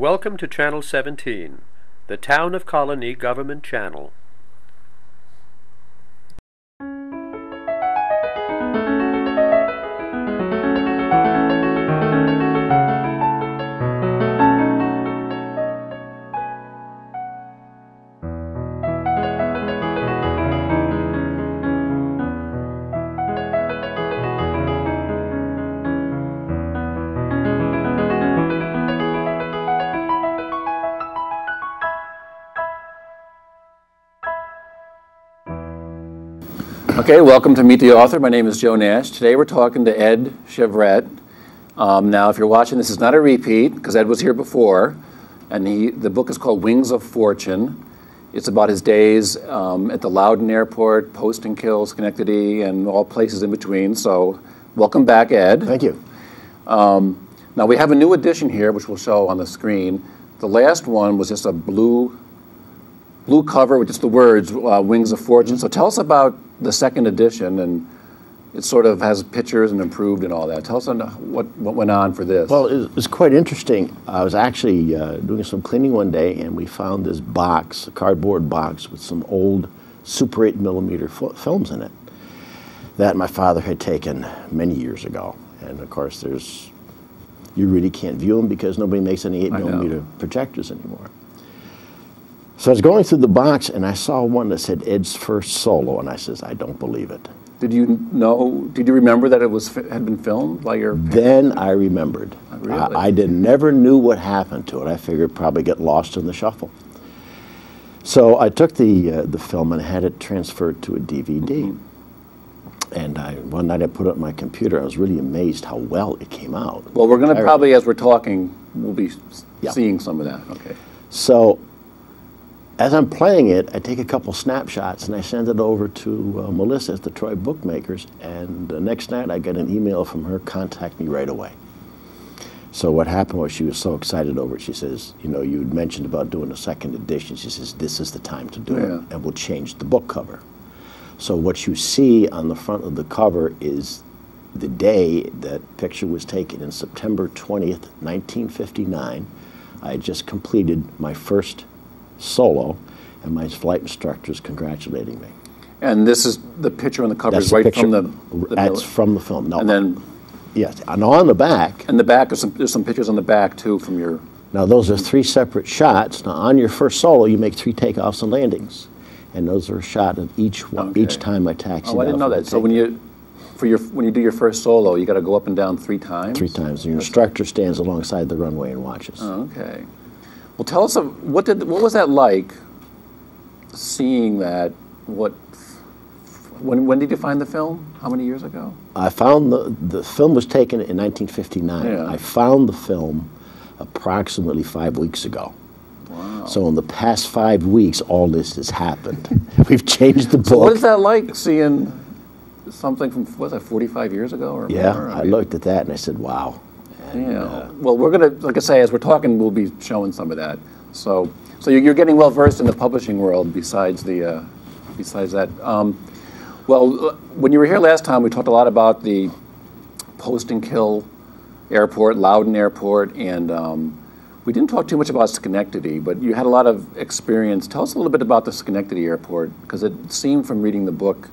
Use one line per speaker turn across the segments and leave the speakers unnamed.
Welcome to Channel 17, the Town of Colony Government Channel.
Okay, welcome to Meet the Author. My name is Joe Nash. Today we're talking to Ed Chevret. Now, if you're watching, this is not a repeat, because Ed was here before, and the book is called Wings of Fortune. It's about his days at the Loudon Airport, Post and Kill, Schenectady, and all places in between. So, welcome back, Ed.
Thank you.
Now, we have a new edition here, which we'll show on the screen. The last one was just a blue cover with just the words, Wings of Fortune. So tell us about the second edition, and it sort of has pictures and improved and all that. Tell us what went on for this.
Well, it was quite interesting. I was actually doing some cleaning one day, and we found this box, a cardboard box with some old Super 8 millimeter films in it that my father had taken many years ago. And of course, you really can't view them because nobody makes any 8 millimeter projectors anymore. So I was going through the box, and I saw one that said Ed's First Solo, and I says, I don't believe it.
Did you remember that it had been filmed by your parents?
Then I remembered.
Really?
I never knew what happened to it. I figured it'd probably get lost in the shuffle. So I took the film and had it transferred to a DVD. Mm-hmm. And one night I put it on my computer. I was really amazed how well it came out.
Well, we're going to probably, as we're talking, we'll be seeing some of that. Okay.
So as I'm playing it, I take a couple snapshots and I send it over to Melissa at the Troy Bookmakers, and the next night I get an email from her, contact me right away. So what happened was she was so excited over it. She says, you know, you'd mentioned about doing a second edition. She says, this is the time to do it, and we'll change the book cover. So what you see on the front of the cover is the day that picture was taken in September 20th, 1959. I had just completed my first solo, and my flight instructor's congratulating me.
And this is the picture on the cover is
right
from the
That's from the film. No,
and then
yes, and on the back.
And the back there's some pictures on the back too from your.
Now those are three separate shots. Now on your first solo, you make 3 takeoffs and landings, and those are a shot of each one, each time I taxi.
Oh, I didn't know that. So when you do your first solo, you got to go up and down 3 times.
3 times. And your instructor stands alongside the runway and watches.
Oh, okay. Well, tell us what was that like? Seeing that, when did you find the film? How many years ago?
I found the film was taken in 1959.
Yeah.
I found the film approximately 5 weeks ago.
Wow.
So in the past 5 weeks, all this has happened. We've changed the book.
So what is that like, seeing something from, was that 45 years ago or
yeah,
more?
I looked at that and I said, wow. And,
well, we're going to, like I say, as we're talking, we'll be showing some of that. So you're getting well versed in the publishing world. Besides that, well, when you were here last time, we talked a lot about the Post and Kill Airport, Loudon Airport, and we didn't talk too much about Schenectady. But you had a lot of experience. Tell us a little bit about the Schenectady Airport, because it seemed from reading the book,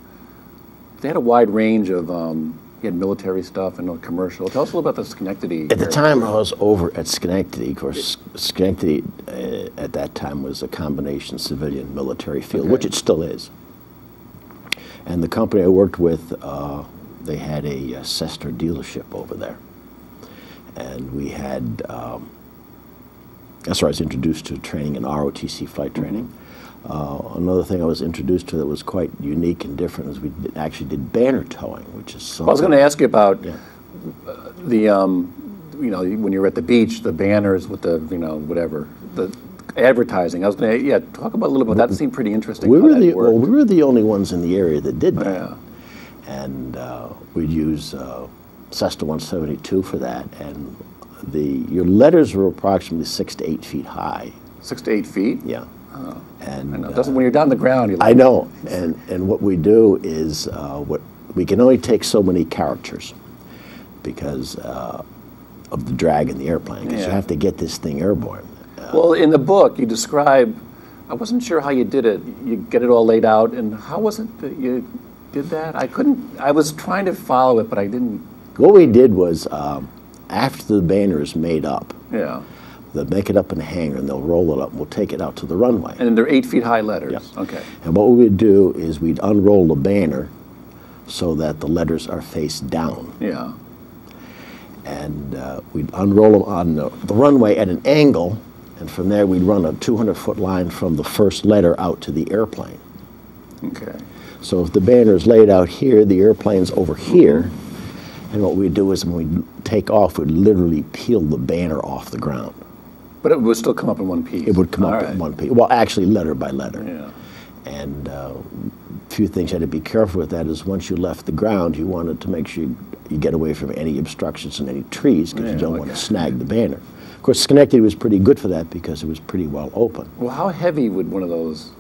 they had a wide range of. You had military stuff and commercial. Tell us a little about the Schenectady.
At the time I was over at Schenectady, of course, Schenectady at that time was a combination civilian military field, which it still is. And the company I worked with, they had a Cessna dealership over there. And we had, that's where I was introduced to training in ROTC flight training. Another thing I was introduced to that was quite unique and different is we actually did banner towing, which is something.
I was going to ask you about the, when you're at the beach, the banners with the, whatever, the advertising. I was going to, talk about a little bit. That seemed pretty interesting.
We were the only ones in the area that did that.
Yeah.
And we'd use Cessna 172 for that, and your letters were approximately 6 to 8 feet high.
6 to 8 feet?
Yeah.
And I know. When you're down on the ground,
I know. And what we do is we can only take so many characters because of the drag in the airplane, because you have to get this thing airborne.
Well, in the book, you describe, I wasn't sure how you did it. You get it all laid out, and how was it that you did that? I was trying to follow it, but I didn't.
What we did was, after the banner is made up,
Yeah.
they'll make it up in a hanger and they'll roll it up and we'll take it out to the runway.
And they're 8 feet high letters.
Yep.
Okay.
And what we would do is we'd unroll the banner so that the letters are face down.
Yeah.
And we'd unroll them on the runway at an angle, and from there we'd run a 200-foot line from the first letter out to the airplane.
Okay.
So if the banner is laid out here, the airplane's over here, and what we'd do is when we take off, we'd literally peel the banner off the ground.
But it would still come up in one piece.
It would come
All
up
right.
in one piece. Well, actually, letter by letter.
Yeah.
And a few things you had to be careful with that is once you left the ground, you wanted to make sure you get away from any obstructions and any trees because
Yeah,
you don't
like
want to
that.
snag the banner. Of course, Schenectady was pretty good for that because it was pretty well open.
Well, how heavy would one of those?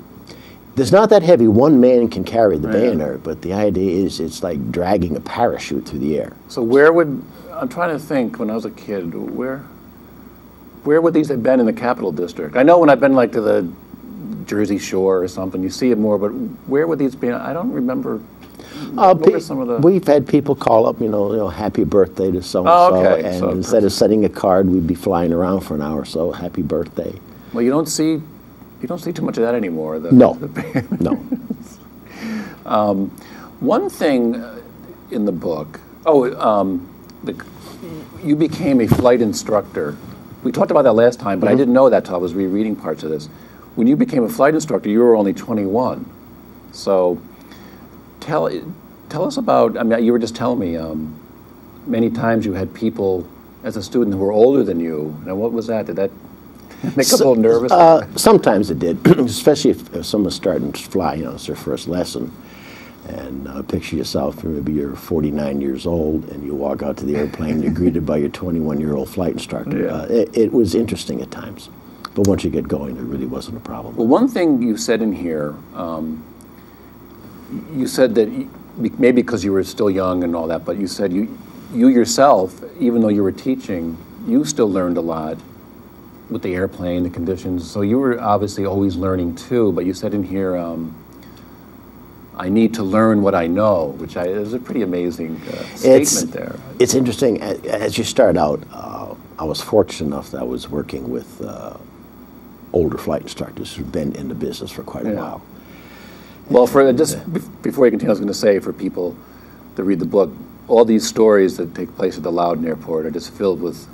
There's not that heavy. One man can carry the
Yeah.
banner, but the idea is it's like dragging a parachute through the air.
So where would, I'm trying to think, when I was a kid, where would these have been in the Capital District? I know when I've been like to the Jersey Shore or something, you see it more, but where would these be? I don't remember. What were some of the?
We've had people call up, happy birthday to so and
Oh,
so,
okay.
and
So-
instead of sending a card, we'd be flying around for an hour or so. Happy birthday.
Well, you don't see too much of that anymore.
No,
the-
no.
One thing in the book, you became a flight instructor. We talked about that last time, but I didn't know that till I was rereading parts of this. When you became a flight instructor, you were only 21. So tell us about, I mean, you were just telling me, many times you had people as a student who were older than you. Now, what was that? Did that make us a little nervous?
Sometimes it did, especially if someone's starting to fly, it's their first lesson. And picture yourself, maybe you're 49 years old and you walk out to the airplane, you're greeted by your 21-year-old flight instructor.
Yeah.
It was interesting at times. But once you get going, it really wasn't a problem.
Well, one thing you said in here, you said that maybe because you were still young and all that, but you said you yourself, even though you were teaching, you still learned a lot with the airplane, the conditions. So you were obviously always learning too, but you said in here, I need to learn what I know, which is a pretty amazing statement there.
It's interesting. As you start out, I was fortunate enough that I was working with older flight instructors who've been in the business for quite a while.
Well, before you continue, I was going to say for people that read the book, all these stories that take place at the Loudon Airport are just filled with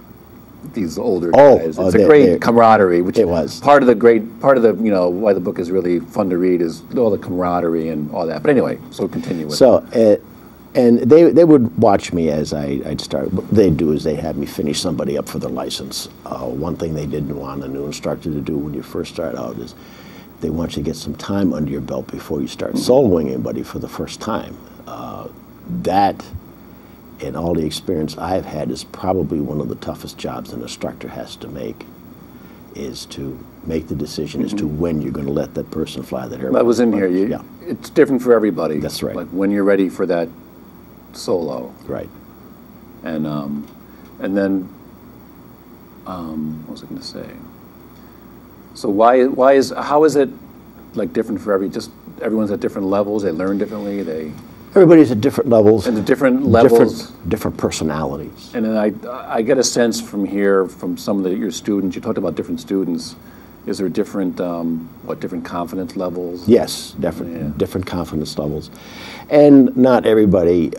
these older guys. It's a great camaraderie, which
it was
part of the why the book is really fun to read is all the camaraderie and all that. But anyway, so continue with
it. And they would watch me as I'd start. What they'd do is they had me finish somebody up for their license. One thing they didn't want a new instructor to do when you first start out is they want you to get some time under your belt before you start soloing anybody for the first time. That and all the experience I've had is probably one of the toughest jobs an instructor has to make, is to make the decision as to when you're going to let that person fly that airplane.
That was in here. It's different for everybody.
That's right.
Like when you're ready for that solo.
Right.
And then what was I going to say? So how is it like different for everyone's at different levels? They learn differently.
Everybody's at different levels.
And the different levels.
Different personalities.
And then I get a sense from here, from some of your students, you talked about different students. Is there different confidence levels?
Yes, different confidence levels. And not everybody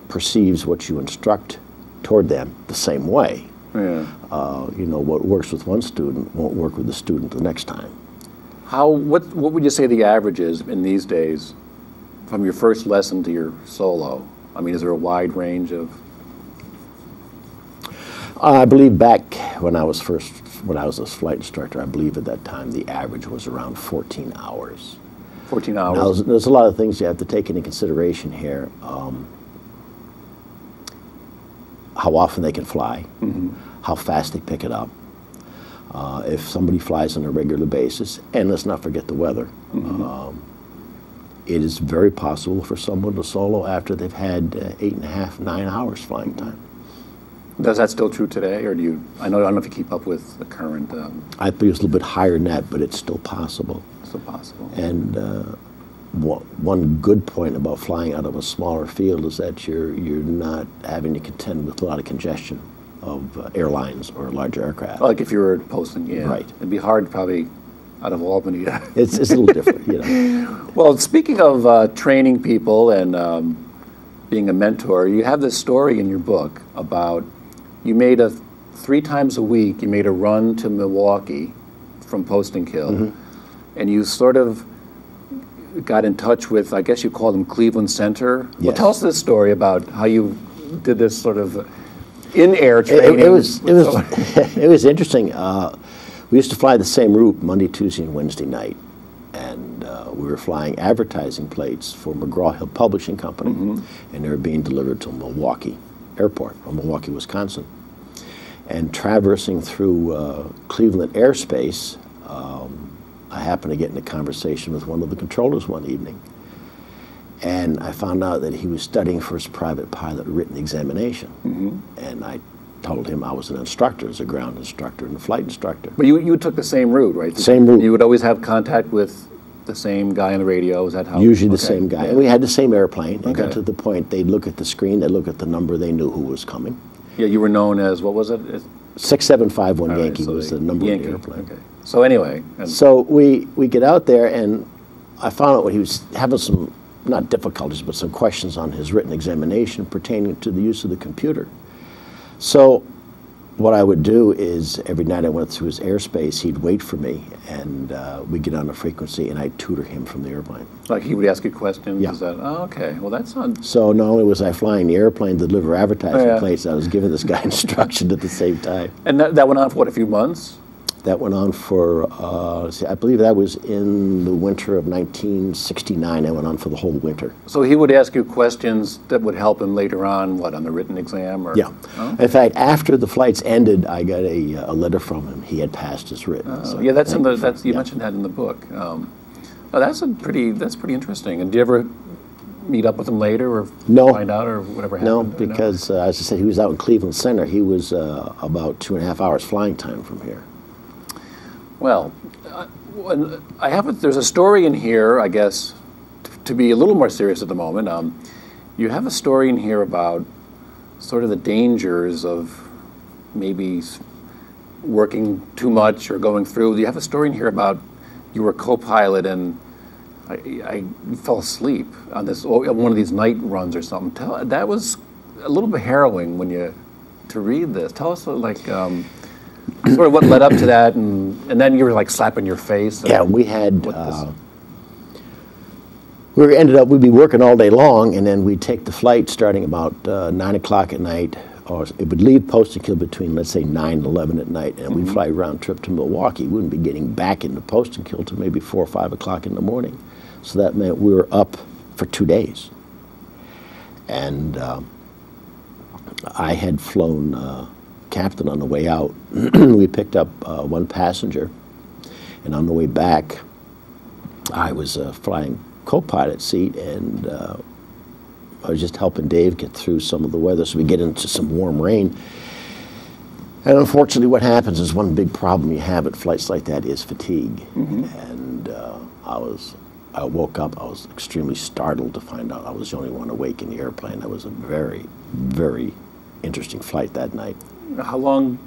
perceives what you instruct toward them the same way.
Yeah.
What works with one student won't work with the student the next time.
What would you say the average is in these days from your first lesson to your solo? I mean, is there a wide range of?
I believe back when I was a flight instructor, I believe at that time the average was around 14 hours.
14 hours.
Now, there's a lot of things you have to take into consideration here. How often they can fly, how fast they pick it up. If somebody flies on a regular basis, and let's not forget the weather, it is very possible for someone to solo after they've had 8.5, 9 hours flying time.
Is that still true today, or do you? I don't know if you keep up with the current.
I think it's a little bit higher than that, but it's still possible.
Still possible.
And one good point about flying out of a smaller field is that you're not having to contend with a lot of congestion of airlines or larger aircraft.
Like if you were posting, yeah.
Right.
It'd be hard probably out of Albany.
It's a little different, you know.
Well, speaking of training people and being a mentor, you have this story in your book about you made 3 times a week, you made a run to Milwaukee from Post and Kill, and you sort of got in touch with, I guess you call them Cleveland Center.
Yes.
Well, tell us this story about how you did this sort of in-air training.
It was it was interesting. We used to fly the same route Monday, Tuesday, and Wednesday night, and we were flying advertising plates for McGraw-Hill Publishing Company, and they were being delivered to Milwaukee Airport, or Milwaukee, Wisconsin. And traversing through Cleveland airspace, I happened to get in a conversation with one of the controllers one evening, and I found out that he was studying for his private pilot written examination. And I told him I was an instructor, as a ground instructor and a flight instructor.
But you took the same route, right?
Same route.
You would always have contact with the same guy on the radio. Is that how?
Usually the same guy.
Yeah.
And we had the same airplane. It
Okay.
got to the point they'd look at the screen, they'd look at the number, they knew who was coming.
Yeah, you were known as, what was it?
6751
All right,
Yankee
so
was the number
Yankee.
of the airplane.
Okay. So anyway, and
So we get out there, and I found out what he was having some, not difficulties, but some questions on his written examination pertaining to the use of the computer. So what I would do is every night I went through his airspace, he'd wait for me, and we'd get on a frequency, and I'd tutor him from the airplane.
like he would ask you questions.
Yeah.
Is that, oh, okay. Well, that's not.
So not only was I flying the airplane to deliver advertising
Yeah.
plates, I was giving this guy instruction at the same time.
And that went on for what, a few months?
That went on for, I believe that was in the winter of 1969. That went on for the whole winter.
So he would ask you questions that would help him later on, what, on the written exam? Or?
Yeah.
Oh?
In fact, after the flights ended, I got a letter from him. He had passed his written. So
Yeah, that's in the.
thank
You
yeah.
mentioned that in the book. Oh, that's pretty interesting. And did you ever meet up with him later, or
No.
find out, or whatever
No,
happened? or
because as I said, he was out in Cleveland Center. He was about 2.5 hours flying time from here.
Well, there's a story in here, I guess, to be a little more serious at the moment. You have a story in here about sort of the dangers of maybe working too much or going through. You have a story in here about you were a co-pilot and I fell asleep on one of these night runs or something. That was a little bit harrowing to read this. Tell us, sort of what led up to that, and then you were like slapping your face.
Yeah, we had.
What this-
We'd be working all day long, and then we'd take the flight starting about 9 o'clock at night, or it would leave Post and Kill between, let's say, 9 and 11 at night, and we'd fly a round trip to Milwaukee. We wouldn't be getting back into Post and Kill till maybe 4 or 5 o'clock in the morning. So that meant we were up for 2 days. And I had flown captain on the way out. We picked up one passenger, and on the way back, I was flying co-pilot seat, and I was just helping Dave get through some of the weather, so we get into some warm rain. And unfortunately, what happens is one big problem you have at flights like that is fatigue. And I woke up, I was extremely startled to find out I was the only one awake in the airplane. That was a very, very interesting flight that night.
How long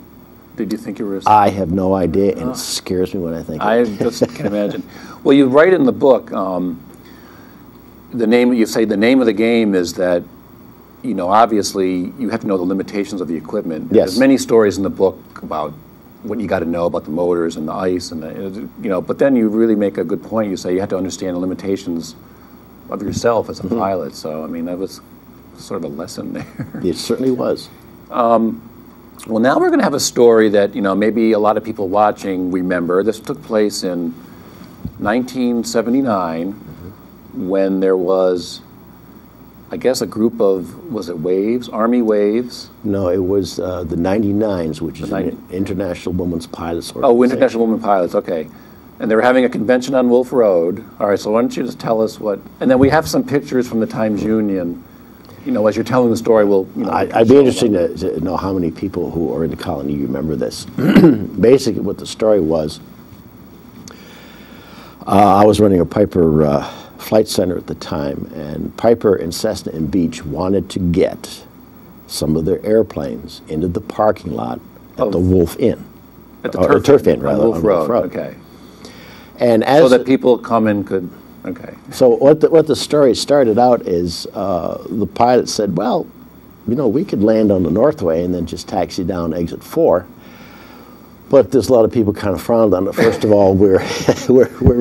did you think you were?
I have no idea, and it scares me when I think
I
of it.
just can imagine. Well, you write in the book, the name of the game is that, obviously you have to know the limitations of the equipment.
Yes.
There's many stories in the book about what you got to know about the motors and the ice and but then you really make a good point. You say you have to understand the limitations of yourself as a pilot. So, I mean, that was sort of a lesson there.
It certainly was.
Well, now we're going to have a story that, maybe a lot of people watching remember. This took place in 1979 when there was, I guess, a group of, was it Waves, Army Waves?
No, it was the 99s, which is
The
an International Women's Pilots Organization.
Oh, International Women Pilots, okay. And they were having a convention on Wolf Road. All right, so why don't you just tell us what, and then we have some pictures from the Times-Union as you're telling the story, we'll,
I'd be interested to know how many people who are in the colony remember this. Basically, what the story was, I was running a Piper flight center at the time, and Piper and Cessna and Beech wanted to get some of their airplanes into the parking lot at the Wolf Inn.
At the
Turf Inn, rather,
on Wolf
on
Road.
Road.
Okay.
And as
So that people come in could, okay.
So what the story started out is the pilot said, well, we could land on the Northway and then just taxi down exit 4. But there's a lot of people kind of frowned on it. First of all, we're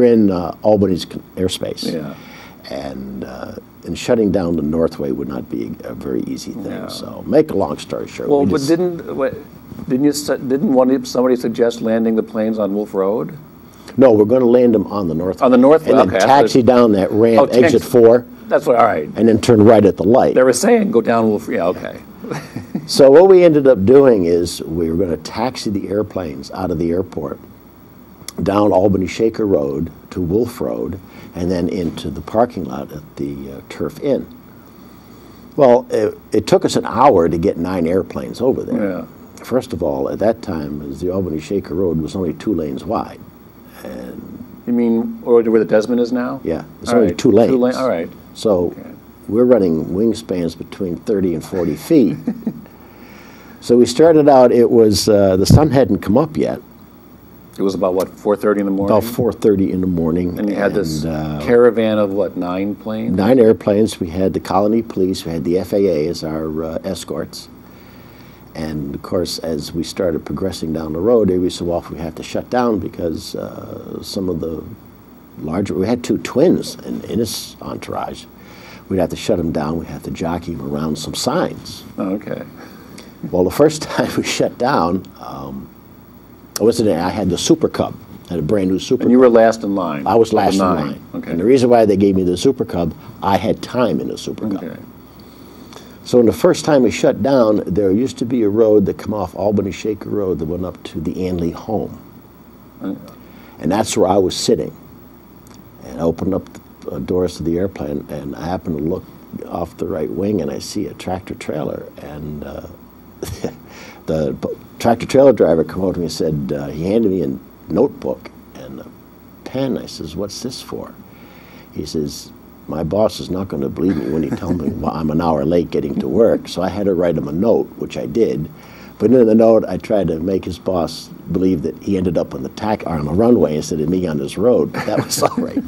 in Albany's airspace.
Yeah.
And shutting down the Northway would not be a very easy thing.
Yeah.
So make a long story short.
Well, but didn't somebody suggest landing the planes on Wolf Road?
No, we're going to land them on the Northway.
On the Northway,
and then
okay.
taxi down that ramp, exit 4.
That's what, all right.
And then turn right at the light.
They were saying go down Wolf, yeah, okay.
So what we ended up doing is we were going to taxi the airplanes out of the airport down Albany Shaker Road to Wolf Road and then into the parking lot at the Turf Inn. Well, it took us an hour to get 9 airplanes over there.
Yeah.
First of all, at that time, the Albany Shaker Road was only 2 lanes wide. And
You mean where the Desmond is now?
yeah, it's
All
only
right.
2 lanes.
All right.
So
Okay.
we're running wingspans between 30 and 40 feet. So we started out, it was, the sun hadn't come up yet,
It was about, what, 4:30 in the morning?
about 4:30 in the morning.
And you had this
and,
caravan of, what, 9 planes?
9 airplanes. We had the Colony Police, we had the FAA as our escorts. And of course, as we started progressing down the road, every so often we had to shut down because some of the larger, we had 2 twins in this entourage. We'd have to shut them down, we'd have to jockey them around some signs.
Oh, okay.
Well, the first time we shut down, I had the Super Cub, I had a brand new Super
And you were last in line?
I was
of the
last in
9.
line.
Okay.
And the reason why they gave me the Super Cub, I had time in the Super Cub.
Okay.
So in the first time we shut down, there used to be a road that come off Albany Shaker Road that went up to the Anley home. And that's where I was sitting. And I opened up the doors to the airplane, and I happened to look off the right wing, and I see a tractor trailer. And the tractor trailer driver came over to me and said, he handed me a notebook and a pen. I says, "What's this for?" He says, "My boss is not going to believe me when he tells me well, I'm an hour late getting to work." So I had to write him a note, which I did. But in the note, I tried to make his boss believe that he ended up on the runway instead of me on this road. But that was all right.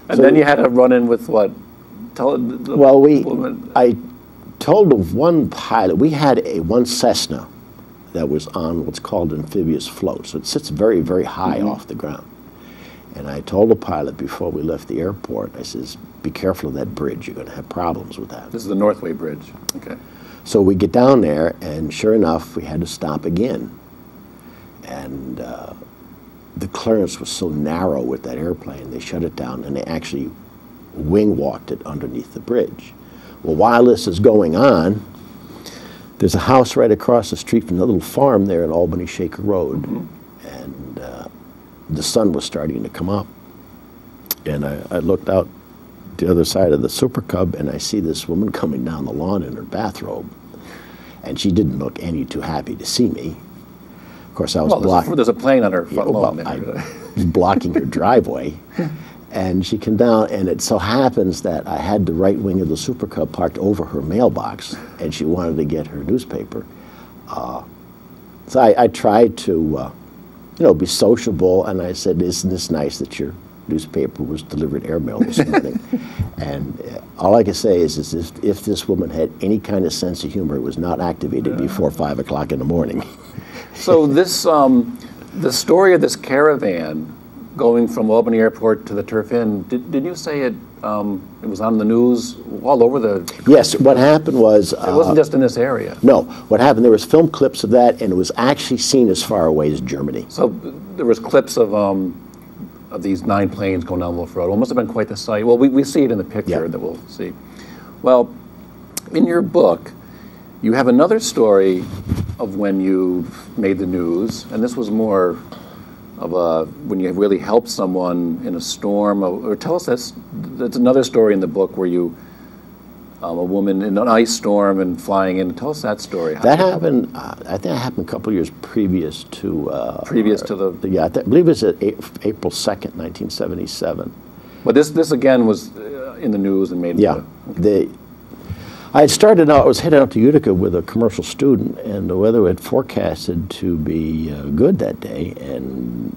And then you had to run in with what?
Well, I told of one pilot, we had one Cessna that was on what's called amphibious float. So it sits very, very high off the ground. And I told the pilot before we left the airport, I says, "Be careful of that bridge. You're going to have problems with that."
This is the Northway Bridge. Okay.
So we get down there, and sure enough, we had to stop again. And the clearance was so narrow with that airplane, they shut it down, and they actually wing walked it underneath the bridge. Well, while this is going on, there's a house right across the street from the little farm there in Albany Shaker Road. And the sun was starting to come up. And I looked out the other side of the Super Cub, and I see this woman coming down the lawn in her bathrobe. And she didn't look any too happy to see me. Of course, I was blocking.
There's a plane on her front lawn
I
there.
was blocking her driveway. And she came down, and it so happens that I had the right wing of the Super Cub parked over her mailbox, and she wanted to get her newspaper. So I tried to, be sociable, and I said, "Isn't this nice that your newspaper was delivered airmail this morning?" And all I can say is if this woman had any kind of sense of humor, it was not activated before 5 o'clock in the morning.
So this, the story of this caravan going from Albany Airport to the Turf Inn, did you say it was on the news all over the...
Yes, what happened was...
It wasn't just in this area.
No, what happened, there was film clips of that, and it was actually seen as far away as Germany.
So there was clips of these 9 planes going down Wolf Road. Well, it must have been quite the sight. Well, we see it in the picture that we'll see. Well, in your book, you have another story of when you made the news, and this was more of when you really helped someone in a storm. Or tell us this. That's another story in the book where you a woman in an ice storm and flying in. Tell us that story.
That happened, I think that happened a couple of years previous to...
Previous to the...
Yeah, I believe it was April 2nd, 1977.
But this again was in the news and made...
Yeah. I had started out, I was headed out to Utica with a commercial student, and the weather had forecasted to be good that day, and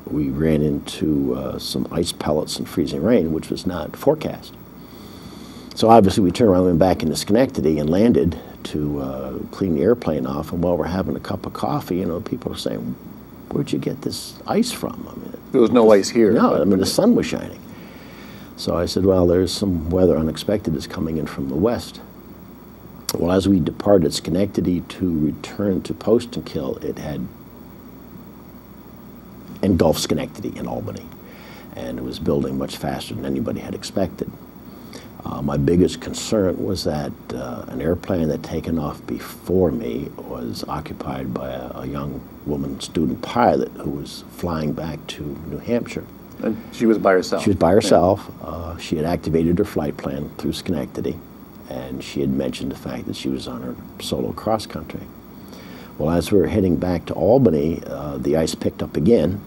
we ran into some ice pellets and freezing rain, which was not forecast. So obviously we turned around and went back into Schenectady and landed to clean the airplane off, and while we're having a cup of coffee, you know, people are saying, where'd you get this ice from? I mean,
there was no ice here.
No, I mean, the sun was shining. So I said, well, there's some weather unexpected is coming in from the west. Well, as we departed Schenectady to return to Post-and-Kill, it had engulfed Schenectady and Albany, and it was building much faster than anybody had expected. My biggest concern was that an airplane that had taken off before me was occupied by a young woman student pilot who was flying back to New Hampshire.
And she was by herself.
She was by herself. She had activated her flight plan through Schenectady, and she had mentioned the fact that she was on her solo cross country. Well, as we were heading back to Albany, the ice picked up again,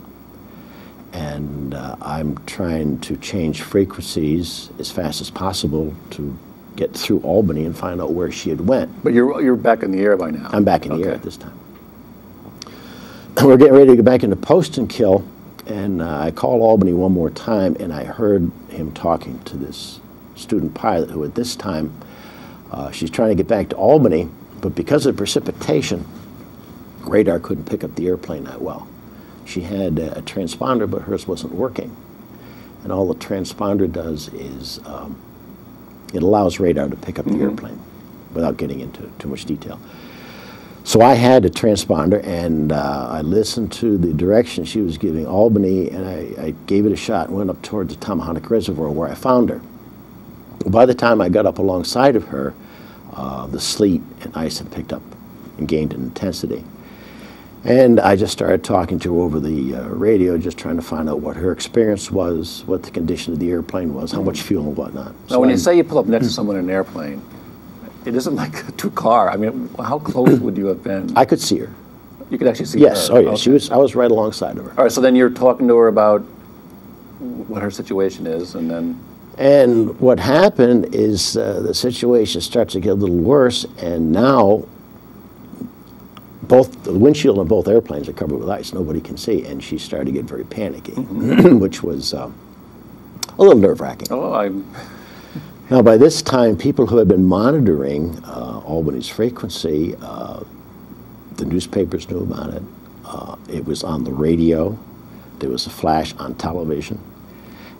and I'm trying to change frequencies as fast as possible to get through Albany and find out where she had went.
But you're back in the air by now.
I'm back in the air at this time. We're getting ready to go back into Post-and-Kill, and I called Albany one more time, and I heard him talking to this student pilot who at this time, she's trying to get back to Albany, but because of precipitation, radar couldn't pick up the airplane that well. She had a transponder, but hers wasn't working. And all the transponder does is it allows radar to pick up the airplane without getting into too much detail. So I had a transponder, and I listened to the direction she was giving Albany, and I gave it a shot and went up towards the Tomahawk Reservoir where I found her. By the time I got up alongside of her, the sleet and ice had picked up and gained in intensity. And I just started talking to her over the radio, just trying to find out what her experience was, what the condition of the airplane was, how much fuel and whatnot.
Now, when you say you pull up next to someone in an airplane, it isn't like a two-car. I mean, how close would you have been?
I could see her.
You could actually see
yes.
her?
Oh, yes. Okay. I was right alongside of her.
All right, so then you're talking to her about what her situation is, and then...
And what happened is the situation starts to get a little worse, and now both the windshield on both airplanes are covered with ice. Nobody can see, and she started to get very panicky, which was a little nerve-wracking.
Oh,
Now, by this time, people who had been monitoring Albany's frequency, the newspapers knew about it. It was on the radio. There was a flash on television.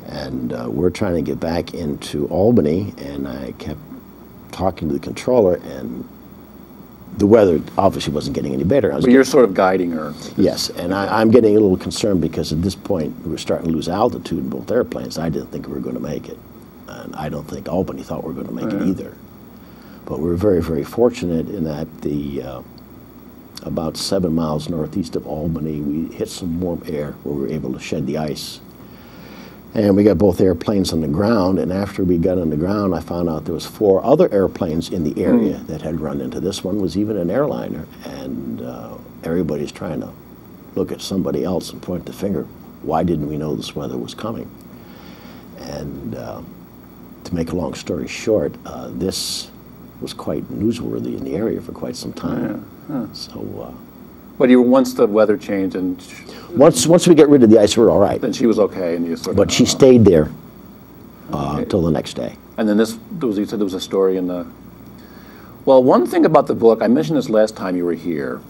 And we're trying to get back into Albany, and I kept talking to the controller, and the weather obviously wasn't getting any better.
But you're sort of guiding her.
Yes, and I'm getting a little concerned because at this point we were starting to lose altitude in both airplanes. I didn't think we were going to make it, and I don't think Albany thought we were going to make it either. But we were very, very fortunate in that about 7 miles northeast of Albany, we hit some warm air where we were able to shed the ice. And we got both airplanes on the ground, and after we got on the ground, I found out there was 4 other airplanes in the area that had run into this one. Was even an airliner, and everybody's trying to look at somebody else and point the finger. Why didn't we know this weather was coming? And to make a long story short, this was quite newsworthy in the area for quite some time. So.
But once the weather changed and...
Once we get rid of the ice, we're all right.
Then she was okay, and you sort of...
But she stayed there until the next day. And
then you said there was a story in the... Well, one thing about the book, I mentioned this last time you were here.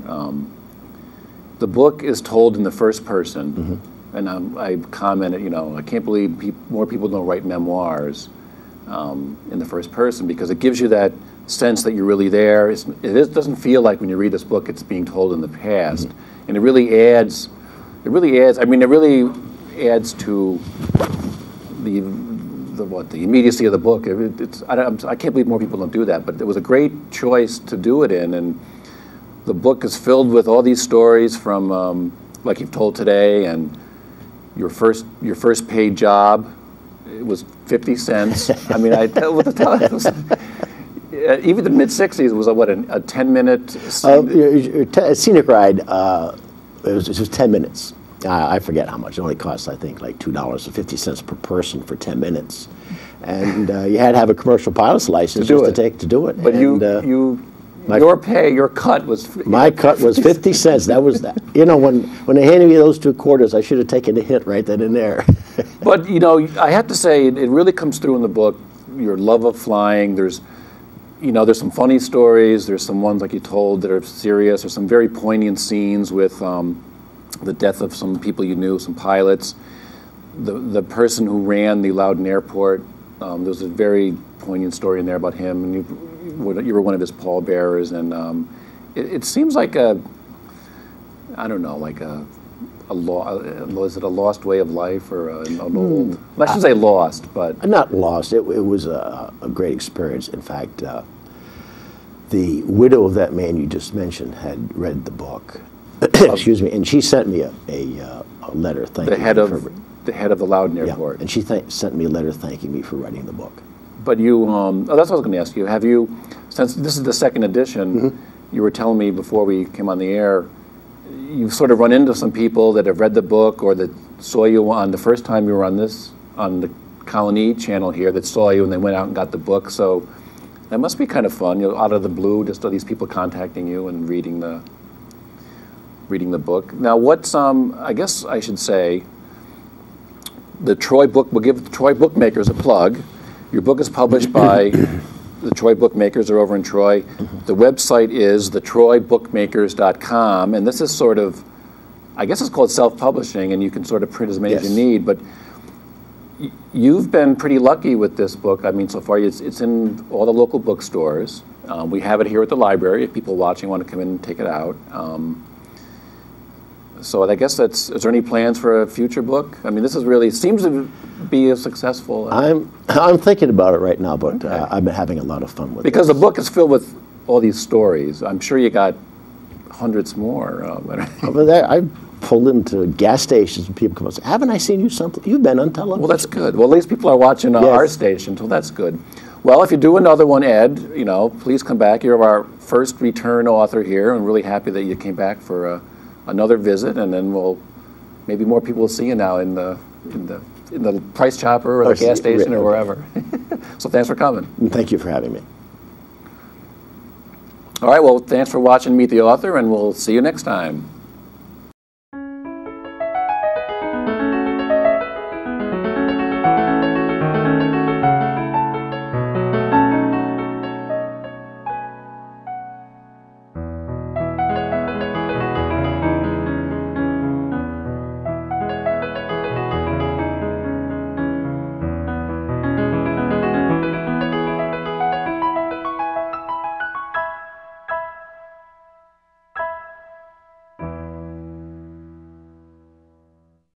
The book is told in the first person, and I commented, I can't believe more people don't write memoirs in the first person, because it gives you that sense that you're really there. It doesn't feel like when you read this book it's being told in the past, and it really adds. I mean, it really adds to the immediacy of the book. I can't believe more people don't do that, but it was a great choice to do it in, and the book is filled with all these stories from like you've told today, and your first paid job it was 50 cents. I mean, with the even the mid-'60s was what, a 10-minute
scenic ride. It was just 10 minutes. I forget how much. It only costs, I think, like $2.50 per person for 10 minutes, and you had to have a commercial pilot's license to do it.
But your cut was
my cut was 50 cents. That was that. You know, when they handed me those 2 quarters, I should have taken the hit right then and there.
But you know, I have to say, it really comes through in the book. Your love of flying. There's some funny stories. There's some ones like you told that are serious. There's some very poignant scenes with the death of some people you knew, some pilots. The person who ran the Loudon Airport. There was a very poignant story in there about him, and you were one of his pallbearers. And it seems like was it a lost way of life or an old? I shouldn't say lost, but
not lost. It was a great experience. In fact, the widow of that man you just mentioned had read the book. Excuse me, and she sent me a letter thanking me
the head of the Loudon Airport.
Yeah, and she sent me a letter thanking me for writing the book.
But you, that's what I was going to ask you. Have you, since this is the second edition, you were telling me before we came on the air, you've sort of run into some people that have read the book or that saw you on the first time you were on the Colony channel here, that saw you and they went out and got the book. So that must be kind of fun, out of the blue, just all these people contacting you and reading the book. Now, what's I guess I should say, the Troy book. We'll give the Troy Bookmakers a plug. Your book is published by the Troy Bookmakers. Are over in Troy. The website is thetroybookmakers.com, and this is sort of, I guess it's called self-publishing, and you can sort of print as many as you need. But you've been pretty lucky with this book. I mean, so far it's in all the local bookstores. We have it here at the library if people watching want to come in and take it out. So I guess is there any plans for a future book? I mean, this seems to be a successful.
I'm thinking about it right now, but I've been having a lot of fun with it.
Because the book is filled with all these stories. I'm sure you got hundreds more.
I pulled into gas stations and people come up and say, "Haven't I seen you something? You've been on television."
Well, that's good. Well, at least people are watching our station, so that's good. Well, if you do another one, Ed, please come back. You're our first return author here, and really happy that you came back for another visit, and then maybe more people will see you now in the Price Chopper or the gas station or wherever. So thanks for coming.
Thank you for having me.
All right, well, thanks for watching Meet the Author, and we'll see you next time.